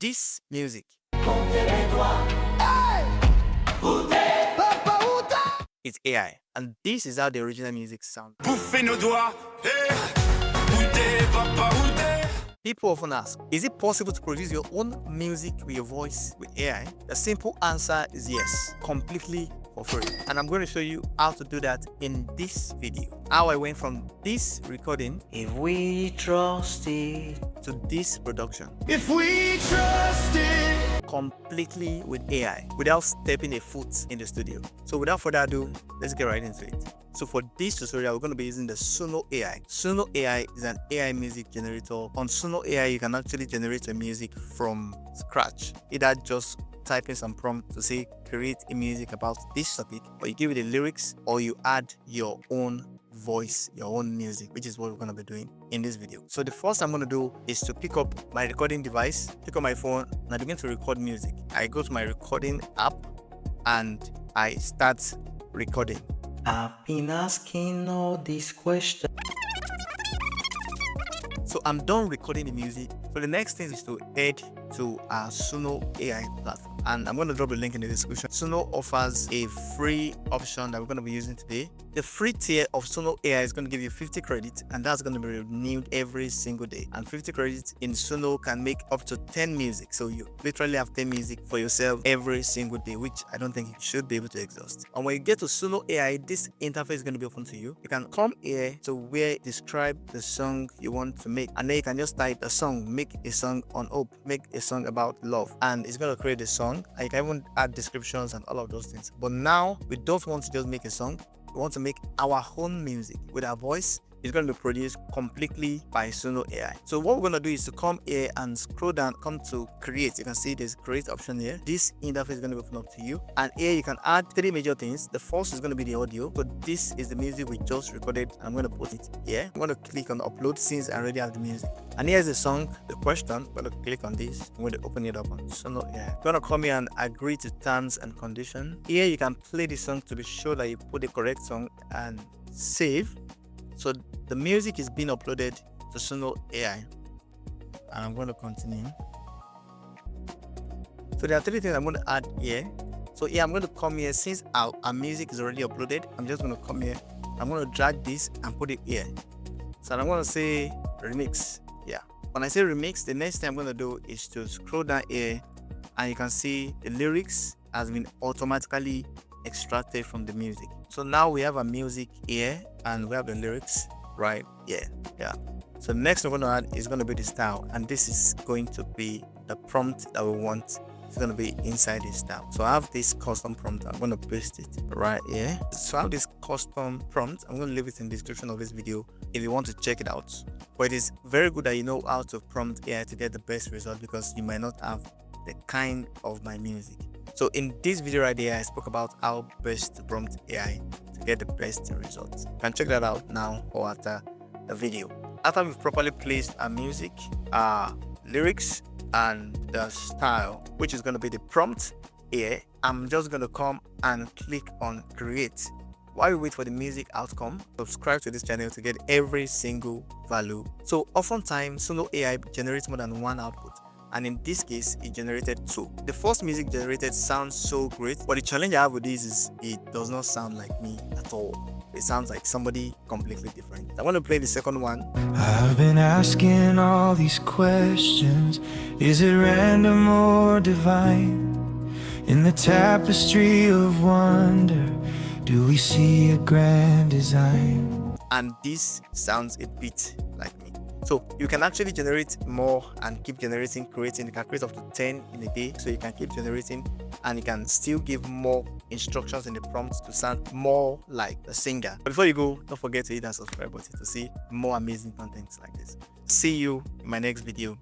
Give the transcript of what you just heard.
this music. It's AI, and this is how the original music sounds. People often ask, is it possible to produce your own music with your voice with AI? The simple answer is yes, completely for free. And I'm going to show you how to do that in this video. How I went from this recording, if we trust it, to this production, if we trust it, completely with AI, without stepping a foot in the studio. So without further ado, let's get right into it. So for this tutorial, we're going to be using the Suno AI. Suno AI is an AI music generator. On Suno AI, you can actually generate a music from scratch. Either just type in some prompt to say create a music about this topic, or you give it the lyrics, or you add your own voice, your own music, which is what we're going to be doing in this video. So the first I'm going to do is to pick up my recording device, pick up my phone, and I begin to record music. I go to my recording app and I start recording. I've been asking all these questions. So I'm done recording the music. So the next thing is to head to our Suno AI platform. And I'm going to drop a link in the description. Suno offers a free option that we're going to be using today. The free tier of Suno AI is going to give you 50 credits, and that's going to be renewed every single day. And 50 credits in Suno can make up to 10 music. So you literally have 10 music for yourself every single day, which I don't think you should be able to exhaust. And when you get to Suno AI, this interface is going to be open to you. You can come here to where describe the song you want to make, and then you can just type a song, make a song on hope, make a song about love, and it's going to create a song. And you can even add descriptions and all of those things. But now we don't want to just make a song. We want to make our own music with our voice. It's going to be produced completely by Suno AI. So what we're going to do is to come here and scroll down, come to create. You can see there's create option here. This interface is going to open up to you, and here you can add three major things. The first is going to be the audio. So this is the music we just recorded. I'm going to put it here. I'm going to click on upload since I already have the music. And here's the song, the question. I'm going to click on this. I'm going to open it up on Suno AI. I'm going to come here and agree to terms and conditions. Here you can play the song to be sure that you put the correct song and save. So the music is being uploaded to Suno AI, and I'm going to continue. So there are three things I'm going to add here. So here I'm going to come here, since our music is already uploaded. I'm just going to come here. I'm going to drag this and put it here. So I'm going to say remix. Yeah. When I say remix, the next thing I'm going to do is to scroll down here, and you can see the lyrics has been automatically extracted from the music. So now we have a music here and we have the lyrics right here. Yeah. So next we're going to add is going to be the style, and this is going to be the prompt that we want. It's going to be inside this style. So I have this custom prompt. I'm going to paste it right here. So I have this custom prompt. I'm going to leave it in the description of this video if you want to check it out. But it is very good that you know how to prompt AI to get the best result, because you might not have the kind of my music. So in this video right here, I spoke about how best to prompt AI to get the best results. You can check that out now or after the video. After we've properly placed our music, our lyrics, and the style, which is going to be the prompt here, I'm just going to come and click on create. While we wait for the music outcome, subscribe to this channel to get every single value. So oftentimes Suno AI generates more than one output, and in this case it generated two. The first music generated sounds so great, but the challenge I have with this is it does not sound like me at all. It sounds like somebody completely different. I want to play the second one. I've been asking all these questions. Is it random or divine? In the tapestry of wonder, do we see a grand design? And this sounds a bit like me. So you can actually generate more and keep generating, creating. You can create up to 10 in a day, so you can keep generating, and you can still give more instructions in the prompts to sound more like a singer. But before you go, don't forget to hit that subscribe button to see more amazing contents like this. See you in my next video.